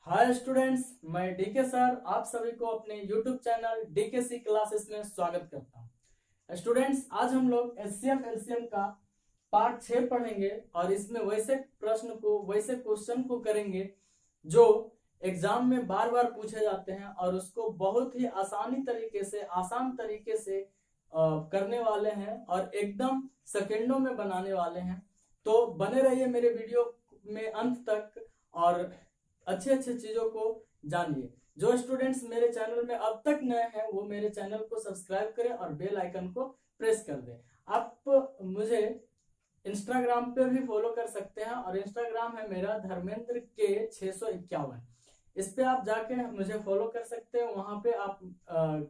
Hi students, मैं DK sir आप सभी को अपने यूट्यूब चैनल डीकेसी क्लासेस में स्वागत करता हूं। स्टूडेंट्स, आज हम लोग एचसीएफ एलसीएम का पार्ट 6 पढ़ेंगे और इसमें वैसे क्वेश्चन को करेंगे जो एग्जाम में बार बार पूछे जाते हैं और उसको बहुत ही आसान तरीके से करने वाले हैं और एकदम सेकेंडों में बनाने वाले हैं। तो बने रहिए मेरे वीडियो में अंत तक और अच्छे अच्छे चीजों को जानिए। जो स्टूडेंट्स मेरे चैनल में अब तक नए हैं वो मेरे चैनल को सब्सक्राइब करें और बेल आइकन को प्रेस कर दें। आप मुझे इंस्टाग्राम पे भी फॉलो कर सकते हैं और इंस्टाग्राम है मेरा धर्मेंद्र के 651। इस पे आप जाके मुझे फॉलो कर सकते हैं। वहां पे आप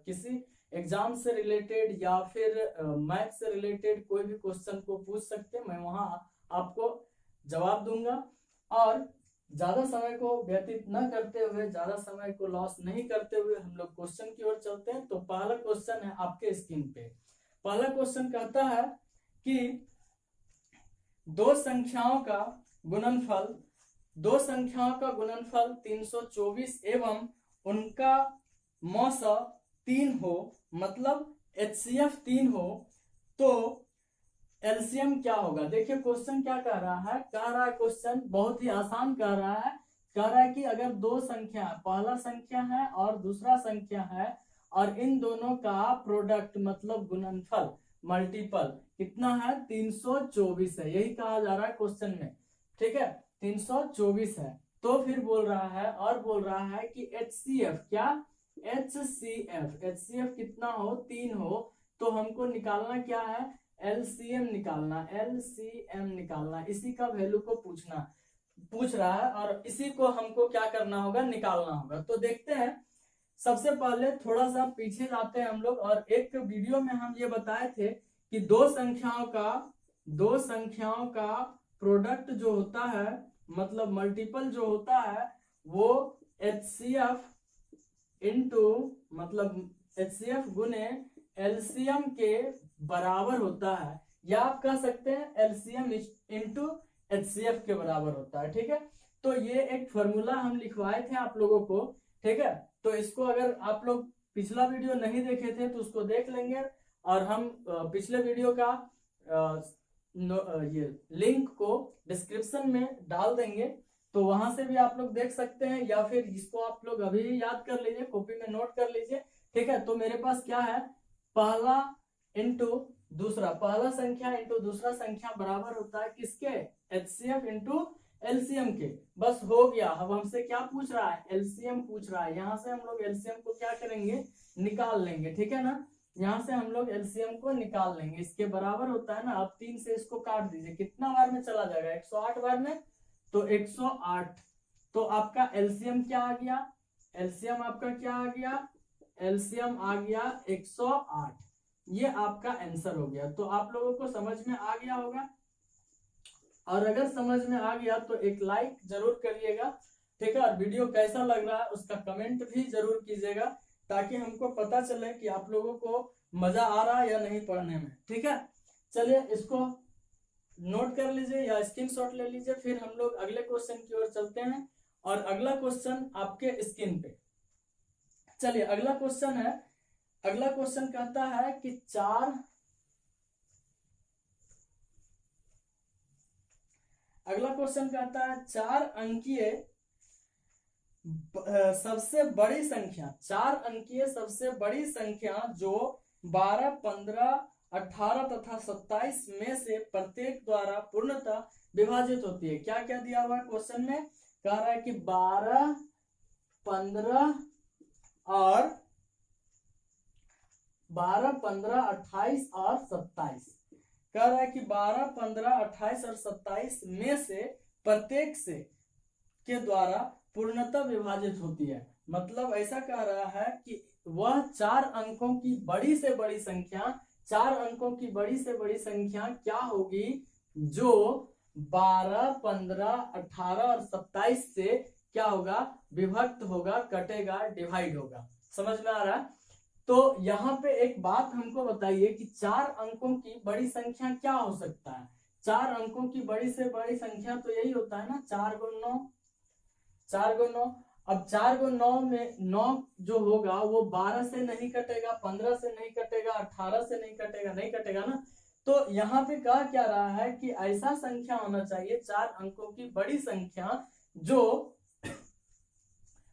किसी एग्जाम से रिलेटेड या फिर मैथ से रिलेटेड कोई भी क्वेश्चन को पूछ सकते हैं, मैं वहां आपको जवाब दूंगा। और ज्यादा समय को व्यतीत न करते हुए, ज्यादा समय को लॉस नहीं करते हुए हम लोग क्वेश्चन की ओर चलते हैं। तो पहला क्वेश्चन है आपके स्क्रीन पे। पहला क्वेश्चन कहता है कि दो संख्याओं का गुणनफल 324 एवं उनका मौसा 3 हो, मतलब एचसीएफ 3 हो, तो एलसीएम क्या होगा। देखिए क्वेश्चन क्या कह रहा है। क्वेश्चन बहुत ही आसान कह रहा है कि अगर दो संख्या, पहला संख्या है और दूसरा संख्या है और इन दोनों का प्रोडक्ट मतलब गुणनफल मल्टीपल कितना है, 324 है। यही कहा जा रहा है क्वेश्चन में, ठीक है, 324 है। तो फिर बोल रहा है कि एचसीएफ क्या, एचसीएफ कितना हो, 3 हो। तो हमको निकालना क्या है, एलसीएम निकालना। इसी का वैल्यू को पूछ रहा है और इसी को हमको क्या करना होगा, निकालना होगा। तो देखते हैं। सबसे पहले थोड़ा सा पीछे जाते हैं हम लोग। और एक वीडियो में हम ये बताए थे कि दो संख्याओं का प्रोडक्ट जो होता है, मतलब मल्टीपल जो होता है, वो एचसीएफ गुने एलसीएम के बराबर होता है, या आप कह सकते हैं एलसीएम इंटू एचसीएफ के बराबर होता है। ठीक है, तो ये एक फॉर्मूला हम लिखवाए थे आप लोगों को। ठीक है, तो इसको अगर आप लोग पिछला वीडियो नहीं देखे थे तो उसको देख लेंगे और हम पिछले वीडियो का ये लिंक को डिस्क्रिप्शन में डाल देंगे, तो वहां से भी आप लोग देख सकते हैं, या फिर इसको आप लोग अभी याद कर लीजिए, कॉपी में नोट कर लीजिए। ठीक है, तो मेरे पास क्या है, पहला संख्या इंटू दूसरा संख्या बराबर होता है किसके, एचसीएफ इंटू एलसीएम के। बस हो गया। अब हमसे क्या पूछ रहा है, एलसीएम पूछ रहा है। यहां से हम लोग एलसीएम को क्या करेंगे, निकाल लेंगे। ठीक है ना, यहां से हम लोग एलसीएम को निकाल लेंगे। इसके बराबर होता है ना, अब 3 से इसको काट दीजिए, कितना बार में चला जाएगा, 108 बार में, तो 108। तो आपका एलसीएम क्या आ गया, एलसीएम आपका क्या आ गया, एलसीएम आ गया 108। ये आपका आंसर हो गया। तो आप लोगों को समझ में आ गया होगा, और अगर समझ में आ गया तो एक लाइक जरूर करिएगा। ठीक है, और वीडियो कैसा लग रहा है उसका कमेंट भी जरूर कीजिएगा, ताकि हमको पता चले कि आप लोगों को मजा आ रहा है या नहीं पढ़ने में। ठीक है, चलिए इसको नोट कर लीजिए या स्क्रीनशॉट ले लीजिए। फिर हम लोग अगले क्वेश्चन की ओर चलते हैं, और अगला क्वेश्चन आपके स्क्रीन पे। चलिए अगला क्वेश्चन कहता है कि चार अंकीय सबसे बड़ी संख्या जो 12, 15, 18 तथा 27 में से प्रत्येक द्वारा पूर्णतः विभाजित होती है। क्या क्या दिया हुआ है क्वेश्चन में, कह रहा है कि 12, 15 और 28 और 27। कह रहा है कि 12, 15, 28 और 27 में से प्रत्येक से के द्वारा पूर्णतः विभाजित होती है। मतलब ऐसा कह रहा है कि वह 4 अंकों की बड़ी से बड़ी संख्या क्या होगी, जो 12, 15, 18 और 27 से क्या होगा, विभक्त होगा, कटेगा, डिवाइड होगा। समझ में आ रहा है। तो यहाँ पे एक बात हमको बताइए कि 4 अंकों की बड़ी संख्या क्या हो सकता है। 4 अंकों की बड़ी से बड़ी संख्या तो यही होता है ना, 4 गुण 9, 4 गुण 9। अब 4 को 9 में 9 जो होगा वो 12 से नहीं कटेगा, 15 से नहीं कटेगा, 18 से नहीं कटेगा, नहीं कटेगा ना। तो यहाँ पे कहा क्या रहा है कि ऐसा संख्या होना चाहिए 4 अंकों की बड़ी संख्या जो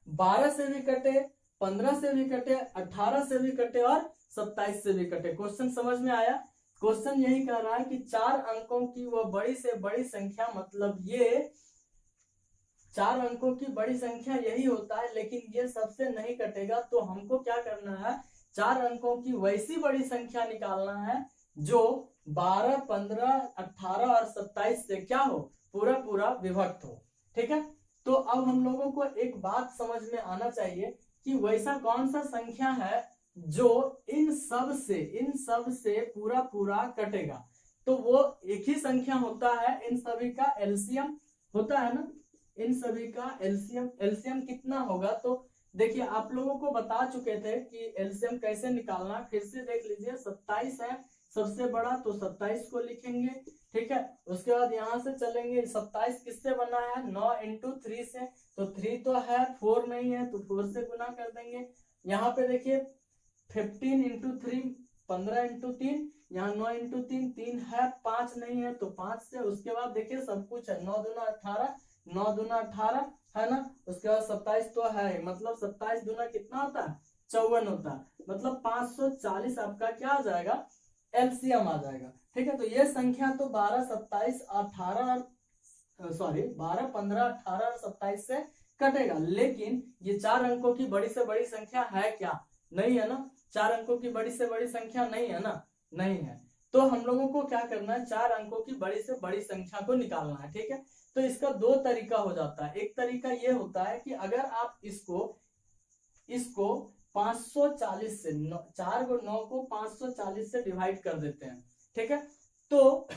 12 से भी कटे, 15 से भी कटे, 18 से भी कटे और 27 से भी कटे। क्वेश्चन समझ में आया? क्वेश्चन यही कह रहा है कि 4 अंकों की वह बड़ी से बड़ी संख्या, मतलब ये 4 अंकों की बड़ी संख्या यही होता है, लेकिन ये सबसे नहीं कटेगा। तो हमको क्या करना है, 4 अंकों की वैसी बड़ी संख्या निकालना है जो 12, 15, 18 और 27 से क्या हो, पूरा पूरा विभक्त हो। ठीक है, तो अब हम लोगों को एक बात समझ में आना चाहिए कि वैसा कौन सा संख्या है जो इन सब से पूरा पूरा कटेगा। तो वो एक ही संख्या होता है, इन सभी का एलसीएम होता है ना, इन सभी का एलसीएम कितना होगा। तो देखिए आप लोगों को बता चुके थे कि एलसीएम कैसे निकालना, फिर से देख लीजिए। 27 है सबसे बड़ा, तो 27 को लिखेंगे। ठीक है, उसके बाद यहाँ से चलेंगे, 27 किससे बना है, 9 इंटू 3 से, तो 3 तो है, 4 नहीं है, तो 4 से गुना कर देंगे। यहाँ पे देखिए 15 इंटू 3, 15 इंटू 3, यहाँ 9 इंटू 3, 3 है, 5 नहीं है, तो 5 से। उसके बाद देखिए सब कुछ है, 9 दूना 18, 9 दूना 18 है ना। उसके बाद 27 तो है, मतलब 27 दूना कितना होता है, 54 होता है, मतलब 540 आपका क्या आ जाएगा, एलसीएम आ जाएगा। ठीक है, तो ये संख्या तो 12, 27, 18 सॉरी 12, 15, 18 और 27 से कटेगा, लेकिन ये 4 अंकों की बड़ी से बड़ी संख्या है क्या, नहीं है ना। 4 अंकों की बड़ी से बड़ी संख्या नहीं है ना, नहीं है। तो हम लोगों को क्या करना है, 4 अंकों की बड़ी से बड़ी संख्या को निकालना है। ठीक है, तो इसका 2 तरीका हो जाता है। एक तरीका ये होता है कि अगर आप इसको 540 से 4 को 9 को 540 से डिवाइड कर देते हैं। ठीक है, तो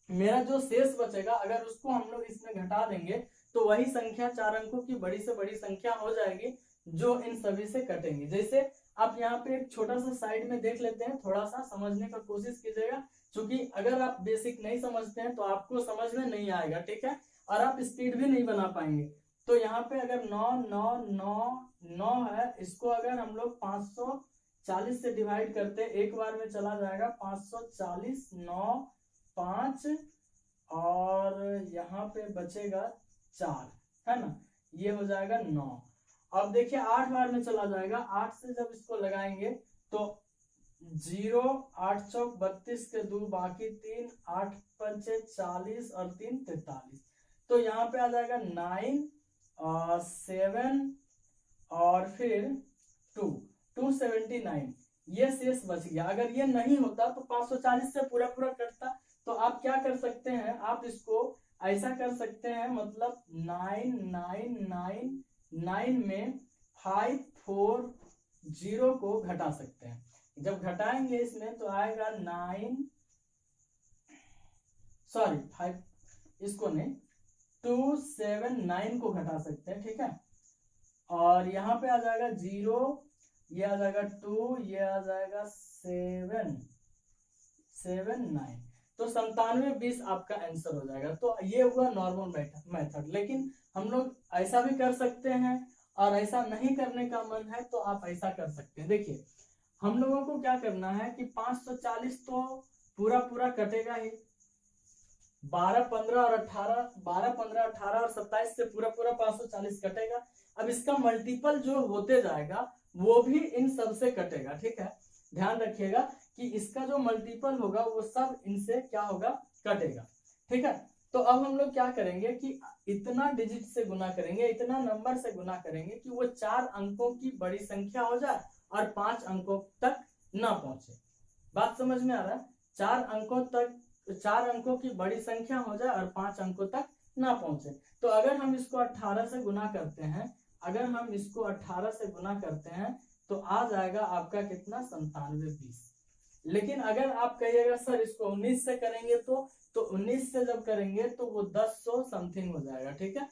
मेरा जो शेष बचेगा अगर उसको हम लोग इसमें घटा देंगे तो वही संख्या 4 अंकों की बड़ी से बड़ी संख्या हो जाएगी जो इन सभी से कटेंगी। जैसे आप यहाँ पे एक छोटा सा साइड में देख लेते हैं, थोड़ा सा समझने का कोशिश कीजिएगा, क्योंकि अगर आप बेसिक नहीं समझते हैं तो आपको समझ में नहीं आएगा। ठीक है, और आप स्पीड भी नहीं बना पाएंगे। तो यहाँ पे अगर 9 9 9 9 है, इसको अगर हम लोग 540 से डिवाइड करते हैं, एक बार में चला जाएगा 540, 9 5 और यहाँ पे बचेगा 4, है ना, ये हो जाएगा 9। अब देखिए 8 बार में चला जाएगा, 8 से जब इसको लगाएंगे तो 0, 8 चौक 32 के 2 बाकी 3, 8 पंचे 40 और 3 43। तो यहाँ पे आ जाएगा 9 और 7 और फिर 2 279, ये शेष बच गया। अगर ये नहीं होता तो 540 से पूरा पूरा कटता। तो आप क्या कर सकते हैं, आप इसको ऐसा कर सकते हैं, मतलब 9 9 9 9 में 5 4 0 को घटा सकते हैं। जब घटाएंगे इसमें तो आएगा 9 सॉरी 5, इसको नहीं 2 7 9 को घटा सकते हैं। ठीक है, और यहाँ पे आ जाएगा 0, ये आ जाएगा 2, ये आ जाएगा 7 7 9, तो 97 20 आपका आंसर हो जाएगा। तो ये हुआ नॉर्मल मेथड, लेकिन हम लोग ऐसा भी कर सकते हैं और ऐसा नहीं करने का मन है तो आप ऐसा कर सकते हैं। देखिए हम लोगों को क्या करना है कि 540 तो पूरा पूरा कटेगा ही, 12 15 और 18, 12 15 18 और 27 से पूरा पूरा 540 कटेगा। अब इसका मल्टीपल जो होते जाएगा वो भी इन सब से कटेगा। ठीक है, ध्यान रखिएगा कि इसका जो मल्टीपल होगा वो सब इनसे क्या होगा, कटेगा। ठीक है, तो अब हम लोग क्या करेंगे कि इतना डिजिट से गुना करेंगे, इतना नंबर से गुना करेंगे कि वो 4 अंकों की बड़ी संख्या हो जाए और 5 अंकों तक ना पहुंचे। बात समझ में आ रहा है, 4 अंकों की बड़ी संख्या हो जाए और 5 अंकों तक ना पहुंचे। तो अगर हम इसको 18 से गुना करते हैं, अगर हम इसको 18 से गुना करते हैं तो आ जाएगा आपका कितना, 97 20। लेकिन अगर आप कहिएगा सर इसको 19 से करेंगे तो 19 से जब करेंगे तो वो 10 समथिंग हो जाएगा। ठीक है,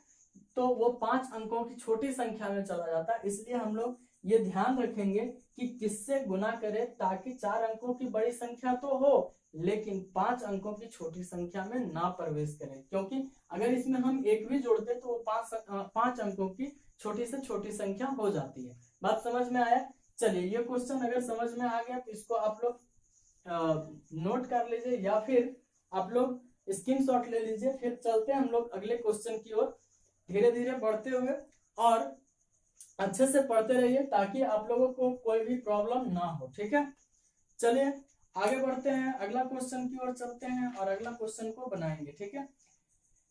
तो वो 5 अंकों की छोटी संख्या में चला जाता है, इसलिए हम लोग ये ध्यान रखेंगे कि किससे गुना करें, ताकि 4 अंकों की बड़ी संख्या तो हो लेकिन 5 अंकों की छोटी संख्या में ना प्रवेश करें, क्योंकि अगर इसमें हम एक भी जोड़ते तो वो 5 अंकों की छोटी से छोटी संख्या हो जाती है। बात समझ में आया? चलिए, ये क्वेश्चन अगर समझ में आ गया तो इसको आप लोग नोट कर लीजिए या फिर आप लोग स्क्रीनशॉट ले लीजिए। फिर चलते हैं हम लोग अगले क्वेश्चन की ओर, धीरे धीरे बढ़ते हुए, और अच्छे से पढ़ते रहिए ताकि आप लोगों को कोई भी प्रॉब्लम ना हो। ठीक है, चलिए आगे बढ़ते हैं, अगला क्वेश्चन की ओर चलते हैं और अगला क्वेश्चन को बनाएंगे। ठीक है,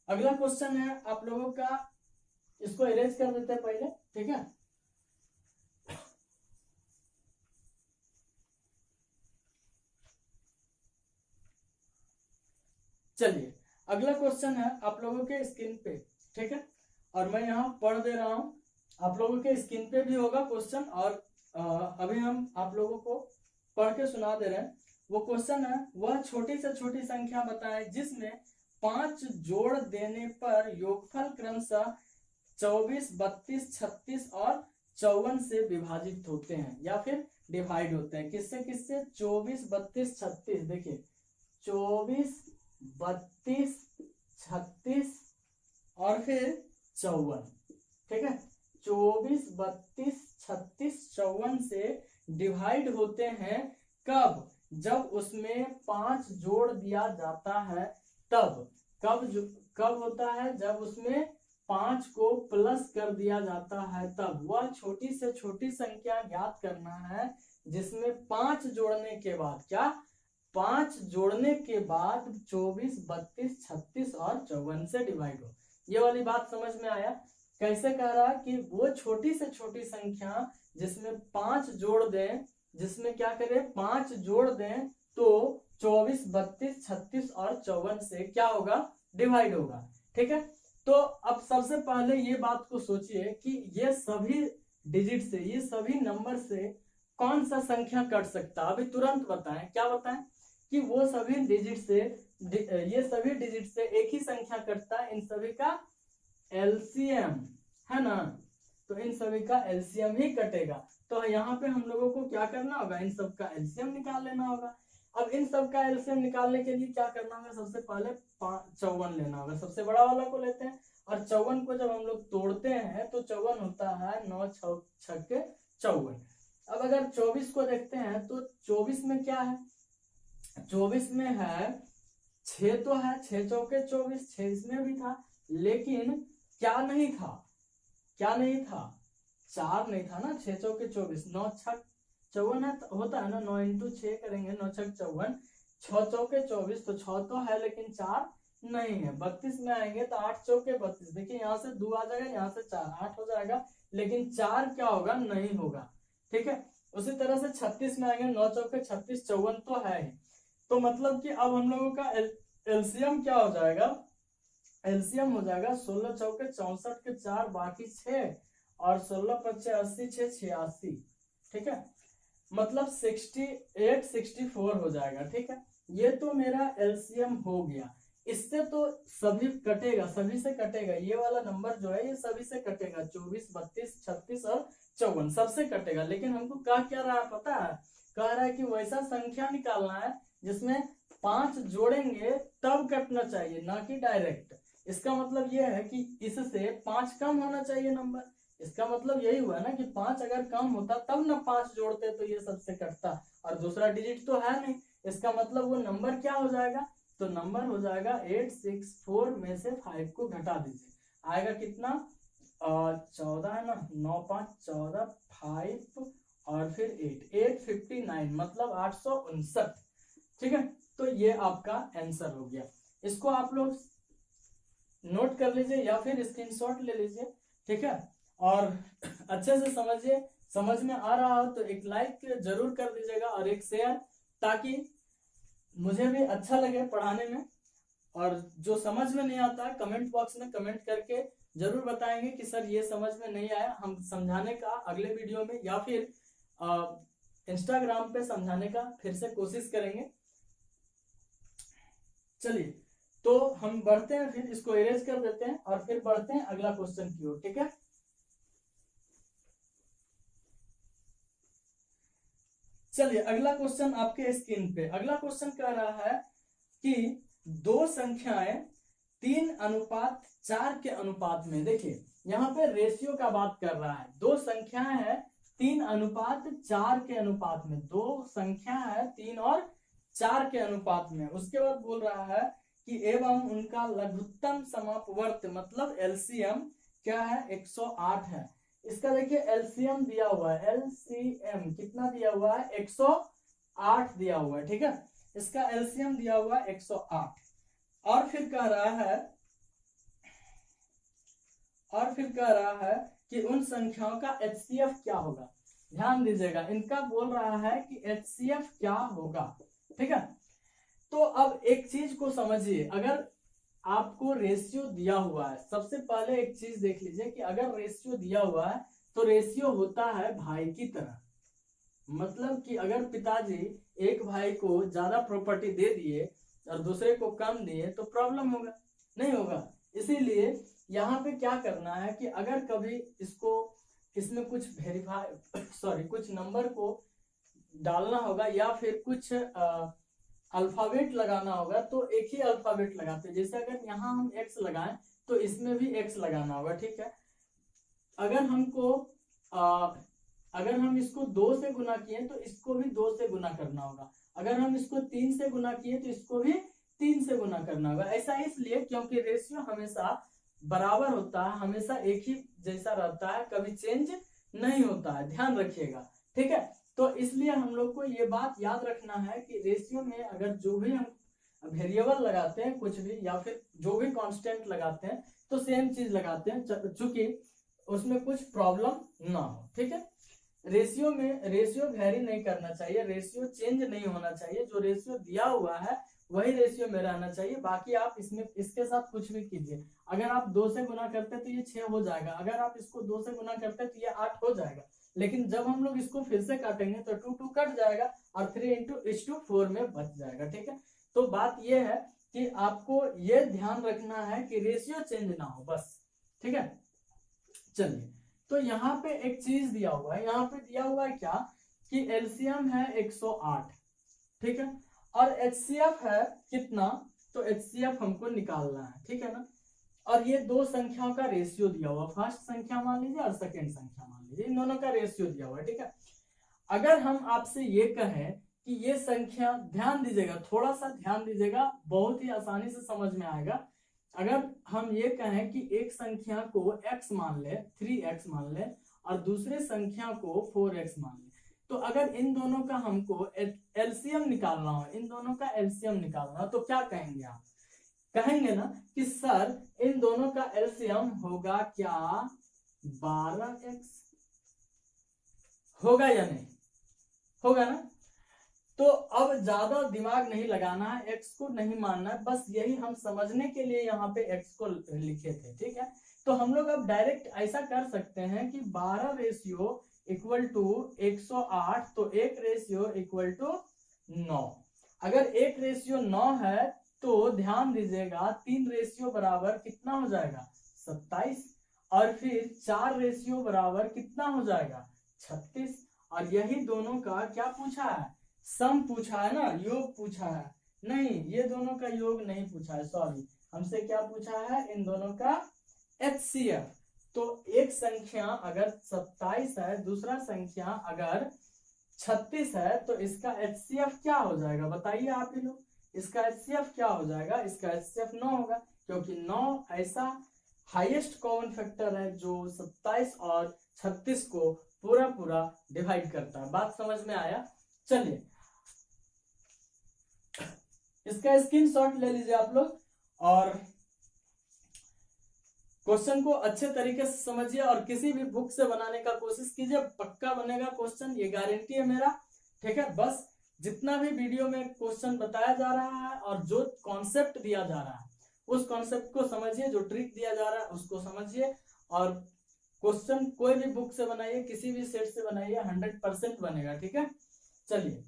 अगला क्वेश्चन है आप लोगों का, इसको इरेज कर देते हैं पहले। ठीक है, चलिए अगला क्वेश्चन है आप लोगों के स्क्रीन पे। ठीक है, और मैं यहाँ पढ़ दे रहा हूँ, आप लोगों के स्क्रीन पे भी होगा क्वेश्चन, और अभी हम आप लोगों को पढ़ के सुना दे रहे हैं। वो क्वेश्चन है, वह छोटी से छोटी संख्या बताएं जिसमें 5 जोड़ देने पर योगफल क्रमशः 24, 32, 36 और 54 से विभाजित होते हैं या फिर डिवाइड होते हैं। किससे किससे? 24, 32, 36। देखिए 24, 32, 36 और फिर 54। ठीक है, 24, 32, 36, 54 से डिवाइड होते हैं। कब? जब उसमें 5 जोड़ दिया जाता है तब। कब होता है? जब उसमें 5 को प्लस कर दिया जाता है तब। वह छोटी से छोटी संख्या ज्ञात करना है जिसमें 5 जोड़ने के बाद, क्या 5 जोड़ने के बाद 24, 32, 36 और 54 से डिवाइड हो। ये वाली बात समझ में आया? कैसे कह रहा है कि वो छोटी से छोटी संख्या जिसमें 5 जोड़ दें, जिसमें क्या करें 5 जोड़ दें तो 24, 32, 36 और 54 से क्या होगा? डिवाइड होगा। ठीक है, तो अब सबसे पहले ये बात को सोचिए कि ये सभी डिजिट से, ये सभी नंबर से कौन सा संख्या कट सकता है? अभी तुरंत बताएं, क्या बताएं? कि वो सभी डिजिट से, ये सभी डिजिट से एक ही संख्या कटता है, इन सभी का एलसीएम है ना, तो इन सभी का एलसीएम ही कटेगा। तो यहाँ पे हम लोगों को क्या करना होगा? इन सब का एलसीएम निकाल लेना होगा। अब इन सब का एलसीएम निकालने के लिए क्या करना होगा? सबसे पहले 54 लेना होगा, सबसे बड़ा वाला को लेते हैं, और 54 को जब हम लोग तोड़ते हैं तो 54 होता है 9 6 54। अब अगर 24 को देखते हैं तो 24 में क्या है? 24 में है 6 तो है, 6 चौके 24, 6 इसमें भी था, लेकिन क्या नहीं था? क्या नहीं था? 4 नहीं था ना। 6 चौके 24, 9 6 54 है, होता है ना, 9 इंटू 6 करेंगे, 9 6 54, 6 चौके 24, तो 6 तो है लेकिन 4 नहीं है। 32 में आएंगे तो 8 चौके 32, देखिए यहाँ से 2 आ जाएगा, यहाँ से 4, 8 हो जाएगा, लेकिन 4 क्या होगा? नहीं होगा। ठीक है, उसी तरह से 36 में आएंगे, 9 चौके 36, 54 तो है ही। तो मतलब कि अब हम लोगों का एलसीएम क्या हो जाएगा? एलसीएम हो जाएगा 16 चौके 64 के 4, बाकी 6, और 16 पच्चे 80, 6 86। ठीक है, मतलब 68 64 हो जाएगा। ठीक है, ये तो मेरा एलसीएम हो गया। इससे तो सभी कटेगा, सभी से कटेगा, ये वाला नंबर जो है ये सभी से कटेगा, 24, 32, 36 और 54 सबसे कटेगा। लेकिन हमको कह क्या रहा है पता है? कह रहा है कि वैसा संख्या निकालना है जिसमें 5 जोड़ेंगे तब कटना चाहिए, ना कि डायरेक्ट। इसका मतलब यह है कि इससे 5 कम होना चाहिए नंबर। इसका मतलब यही हुआ ना कि 5 अगर कम होता तब ना 5 जोड़ते तो ये सबसे कटता, और दूसरा डिजिट तो है नहीं। इसका मतलब वो नंबर क्या हो जाएगा? तो नंबर हो जाएगा 864 में से 5 को घटा दीजिए, आएगा कितना? 14 है ना, 9 5 14, 5 और फिर 859, मतलब 859। ठीक है, तो ये आपका आंसर हो गया। इसको आप लोग नोट कर लीजिए या फिर स्क्रीनशॉट ले लीजिए। ठीक है, और अच्छे से समझिए। समझ में आ रहा हो तो एक लाइक जरूर कर दीजिएगा और एक शेयर, ताकि मुझे भी अच्छा लगे पढ़ाने में। और जो समझ में नहीं आता है कमेंट बॉक्स में कमेंट करके जरूर बताएंगे कि सर ये समझ में नहीं आया, हम समझाने का अगले वीडियो में या फिर इंस्टाग्राम पे समझाने का फिर से कोशिश करेंगे। चलिए, तो हम बढ़ते हैं, फिर इसको इरेज कर देते हैं और फिर बढ़ते हैं अगला क्वेश्चन की ओर। ठीक है, चलिए अगला क्वेश्चन आपके स्क्रीन पे, अगला क्वेश्चन कह रहा है कि दो संख्याएं 3:4 के अनुपात में, देखिए यहाँ पे रेशियो का बात कर रहा है, दो संख्याएं हैं 3:4 के अनुपात में, दो संख्या है 3 और 4 के अनुपात में। उसके बाद बोल रहा है कि एवं उनका लघुत्तम समापवर्त मतलब एलसीएम क्या है 108 है। इसका देखिए एलसीएम दिया हुआ है, एलसीएम कितना दिया हुआ है 108 दिया हुआ है, ठीक है। इसका एलसीएम दिया हुआ है 108 और फिर कह रहा है कि उन संख्याओं का एचसीएफ क्या होगा। ध्यान दीजिएगा, इनका बोल रहा है कि एचसीएफ क्या होगा, ठीक है। तो अब एक चीज को समझिए, अगर आपको रेशियो दिया हुआ है, सबसे पहले एक चीज देख लीजिए कि अगर रेशियो दिया हुआ है तो रेशियो होता है भाई की तरह। मतलब कि अगर पिताजी एक भाई को ज्यादा प्रॉपर्टी दे दिए और दूसरे को कम दिए तो प्रॉब्लम होगा, नहीं होगा। इसीलिए यहाँ पे क्या करना है कि अगर कभी इसमें कुछ कुछ नंबर को डालना होगा या फिर कुछ अल्फाबेट लगाना होगा तो एक ही अल्फाबेट लगाते हैं। जैसे अगर यहाँ हम एक्स लगाएं तो इसमें भी एक्स लगाना होगा, ठीक है। अगर हम इसको 2 से गुना किए तो इसको भी 2 से गुना करना होगा। अगर हम इसको 3 से गुना किए तो इसको भी 3 से गुना करना होगा। ऐसा इसलिए क्योंकि रेशियो हमेशा बराबर होता है, हमेशा एक ही जैसा रहता है, कभी चेंज नहीं होता है, ध्यान रखिएगा, ठीक है। तो इसलिए हम लोग को ये बात याद रखना है कि रेशियो में अगर जो भी हम वेरिएबल लगाते हैं कुछ भी या फिर जो भी कांस्टेंट लगाते हैं तो सेम चीज लगाते हैं, चूंकि उसमें कुछ प्रॉब्लम ना हो, ठीक है। रेशियो वेरी नहीं करना चाहिए, रेशियो चेंज नहीं होना चाहिए, जो रेशियो दिया हुआ है वही रेशियो में रहना चाहिए। बाकी आप इसके साथ कुछ भी कीजिए। अगर आप 2 से गुना करते हैं तो ये 6 हो जाएगा, अगर आप इसको 2 से गुना करते हैं तो ये 8 हो जाएगा। लेकिन जब हम लोग इसको फिर से काटेंगे तो 2 कट जाएगा और 3 × 4 में बच जाएगा, ठीक है। तो बात ये है कि आपको ये ध्यान रखना है कि रेशियो चेंज ना हो, बस, ठीक है। चलिए, तो यहाँ पे एक चीज दिया हुआ है, यहाँ पे दिया हुआ है क्या कि एलसीएम है 108, ठीक है, और एचसीएफ है कितना, तो एचसीएफ हमको निकालना है, ठीक है ना। और ये दो संख्याओं का रेशियो दिया हुआ, फर्स्ट संख्या मान लीजिए और सेकंड संख्या मान लीजिए, इन दोनों का रेशियो दिया हुआ है, ठीक है। अगर हम आपसे ये कहें कि ये संख्या, ध्यान दीजिएगा, थोड़ा सा ध्यान दीजिएगा, बहुत ही आसानी से समझ में आएगा। अगर हम ये कहें कि एक संख्या को x मान ले, 3x मान ले, और दूसरे संख्या को 4x मान ले, तो अगर इन दोनों का हमको एलसीएम निकालना हो, इन दोनों का एलसीएम निकालना हो, तो क्या कहेंगे आप? कहेंगे ना कि सर इन दोनों का एलसीएम होगा क्या 12x, होगा या नहीं? होगा ना। तो अब ज्यादा दिमाग नहीं लगाना है, x को नहीं मानना है, बस यही हम समझने के लिए यहाँ पे x को लिखे थे, ठीक है। तो हम लोग अब डायरेक्ट ऐसा कर सकते हैं कि 12 रेशियो इक्वल टू 108, तो 1 रेशियो इक्वल टू 9। अगर 1 रेशियो 9 है तो ध्यान दीजिएगा 3 रेशियो बराबर कितना हो जाएगा 27, और फिर 4 रेशियो बराबर कितना हो जाएगा 36। और यही दोनों का क्या पूछा है, सम पूछा है ना, योग पूछा है, नहीं ये दोनों का योग नहीं पूछा है, सॉरी, हमसे क्या पूछा है, इन दोनों का एचसीएफ। तो एक संख्या अगर 27 है, दूसरा संख्या अगर 36 है, तो इसका एचसीएफ क्या हो जाएगा, बताइए आप ही लोग, इसका एचसीएफ क्या हो जाएगा, इसका एचसीएफ 9 होगा, क्योंकि 9 ऐसा हाईएस्ट कॉमन फैक्टर है जो 27 और 36 को पूरा डिवाइड करता है। बात समझ में आया? चलिए इसका स्क्रीनशॉट ले लीजिए आप लोग और क्वेश्चन को अच्छे तरीके से समझिए और किसी भी बुक से बनाने का कोशिश कीजिए, पक्का बनेगा क्वेश्चन, ये गारंटी है मेरा, ठीक है। बस जितना भी वीडियो में क्वेश्चन बताया जा रहा है और जो कॉन्सेप्ट दिया जा रहा है उस कॉन्सेप्ट को समझिए, जो ट्रिक दिया जा रहा है उसको समझिए, और क्वेश्चन कोई भी बुक से बनाइए, किसी भी सेट से बनाइए, 100% बनेगा, ठीक है। चलिए,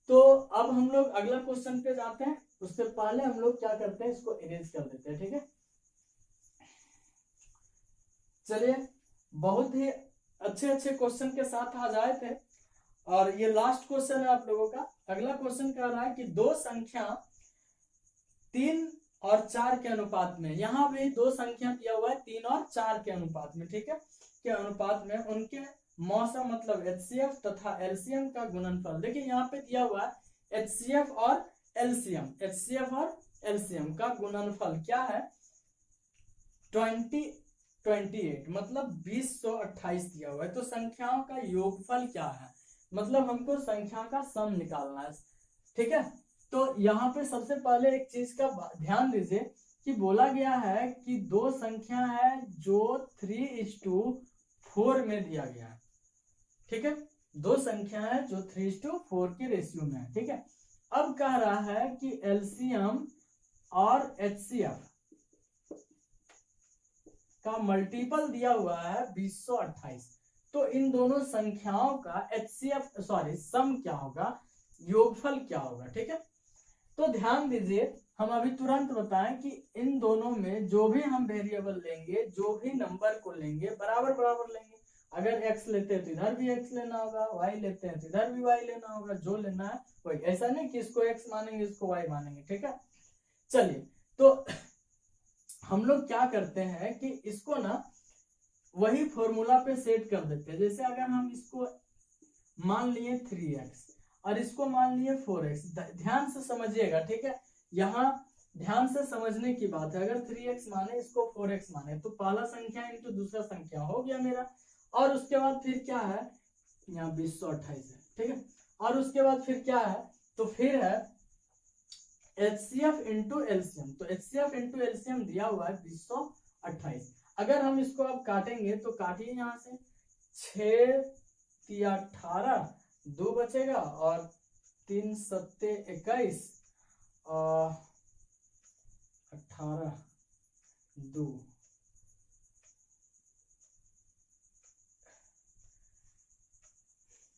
तो अब हम लोग अगला क्वेश्चन पे जाते हैं, उससे पहले हम लोग क्या करते हैं, इसको इरेज कर देते हैं, ठीक है। चलिए, बहुत ही अच्छे क्वेश्चन के साथ आज आए थे और ये लास्ट क्वेश्चन है आप लोगों का। अगला क्वेश्चन कह रहा है कि दो संख्या 3 और 4 के अनुपात में, यहाँ भी दो संख्या दिया हुआ है 3 और 4 के अनुपात में, ठीक है, के अनुपात में उनके मौसा मतलब HCF तथा LCM का गुणनफल। देखिए यहाँ पे दिया हुआ है HCF और LCM, HCF और LCM का गुणनफल क्या है 28 मतलब 2028 दिया हुआ है। तो संख्याओं का योगफल क्या है, मतलब हमको संख्या का सम निकालना है, ठीक है। तो यहाँ पे सबसे पहले एक चीज का ध्यान दीजिए कि बोला गया है कि दो संख्या है जो 3:4 में दिया गया है, ठीक है, दो संख्या है जो 3:4 के रेशियो में है, ठीक है। अब कह रहा है कि LCM और HCF का मल्टीपल दिया हुआ है 2028। तो इन दोनों संख्याओं का सम क्या होगा, योगफल क्या होगा, ठीक है। तो ध्यान दीजिए, हम अभी तुरंत बताएं कि इन दोनों में जो भी हम वेरिएबल लेंगे, जो भी नंबर को लेंगे, बराबर बराबर लेंगे। अगर x लेते हैं तो इधर भी x लेना होगा, y लेते हैं तो इधर भी y लेना होगा, जो लेना है वही। ऐसा नहीं कि इसको x मानेंगे इसको y मानेंगे, ठीक है। चलिए, तो हम लोग क्या करते हैं कि इसको ना वही फॉर्मूला पे सेट कर देते हैं। जैसे अगर हम इसको मान लिए 3x और इसको मान लिए 4x, ध्यान से समझिएगा, ठीक है, यहाँ ध्यान से समझने की बात है। अगर 3x माने इसको 4x माने तो पहला संख्या इनटू दूसरा संख्या हो गया मेरा, और उसके बाद फिर क्या है, यहाँ 2028 है, ठीक है, और उसके बाद फिर क्या है, तो फिर है HCF इंटू LCM। तो HCF इंटू LCM दिया हुआ है 2028। अगर हम इसको अब काटेंगे तो काटिए यहाँ से, 6 × 18 2 बचेगा और 3 × 7 21 और 18 2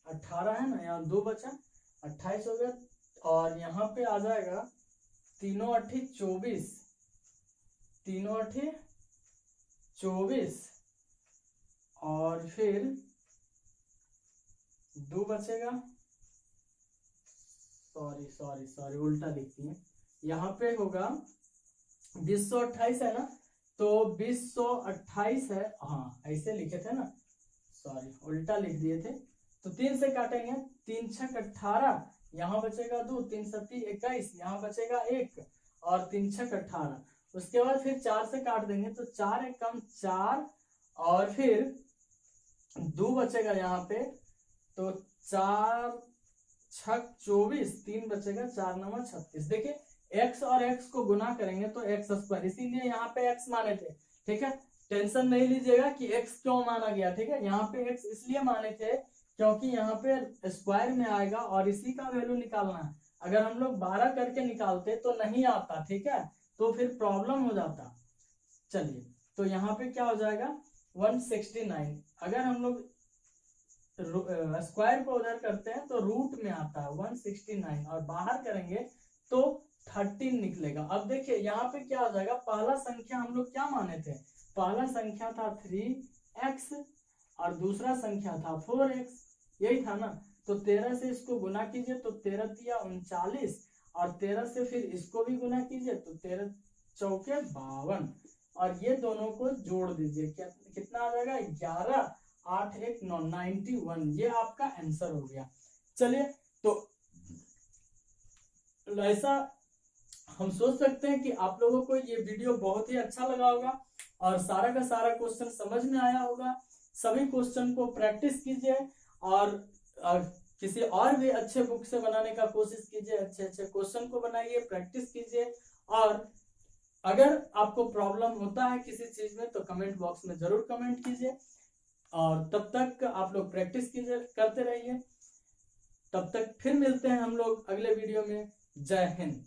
18 है ना, यहाँ 2 बचा, 28 हो गया। और यहाँ पे आ जाएगा 3 × 8 24, 3 × 8 24 और फिर 2 बचेगा, सॉरी उल्टा लिखती है, यहाँ पे होगा 2028 है ना, तो 2028 है, हाँ ऐसे लिखे थे ना, सॉरी उल्टा लिख दिए थे। तो 3 से काटेंगे, 3 × 6 = 18, यहाँ बचेगा 2, 3 × 7 21, यहाँ बचेगा 1 और 3 × 6 = 18। उसके बाद फिर 4 से काट देंगे तो 4 × 1 = 4 और फिर 2 बचेगा यहाँ पे, तो 4 × 6 = 24, 3 बचेगा, 4 × 9 = 36। देखिए x और x को गुना करेंगे तो x², इसीलिए यहाँ पे x माने थे, ठीक है। टेंशन नहीं लीजिएगा कि x क्यों माना गया, ठीक है, यहाँ पे x इसलिए माने थे क्योंकि यहाँ पे स्क्वायर में आएगा और इसी का वैल्यू निकालना है। अगर हम लोग 12 करके निकालते तो नहीं आता, ठीक है, तो फिर प्रॉब्लम हो जाता। चलिए, तो यहाँ पे क्या हो जाएगा 169। अगर हम लोग स्क्वायर को उधर करते हैं तो रूट में आता है 169 और बाहर करेंगे तो 13 निकलेगा। अब देखिए यहाँ पे क्या हो जाएगा, पहला संख्या हम लोग क्या माने थे, पहला संख्या था 3x और दूसरा संख्या था 4x, यही था ना। तो 13 से इसको गुना कीजिए तो 13 × 39 और 13 से फिर इसको भी गुना कीजिए तो 13 × 4 = 52 और ये दोनों को जोड़ दीजिए, कितना आ जाएगा 11 8 1 9 91। ये आपका आंसर हो गया। चलिए, तो ऐसा हम सोच सकते हैं कि आप लोगों को ये वीडियो बहुत ही अच्छा लगा होगा और सारा का सारा क्वेश्चन समझ में आया होगा। सभी क्वेश्चन को प्रैक्टिस कीजिए और किसी और भी अच्छे बुक से बनाने का कोशिश कीजिए, अच्छे क्वेश्चन को बनाइए, प्रैक्टिस कीजिए। और अगर आपको प्रॉब्लम होता है किसी चीज में तो कमेंट बॉक्स में जरूर कमेंट कीजिए और तब तक आप लोग प्रैक्टिस कीजिए, करते रहिए। तब तक फिर मिलते हैं हम लोग अगले वीडियो में। जय हिंद।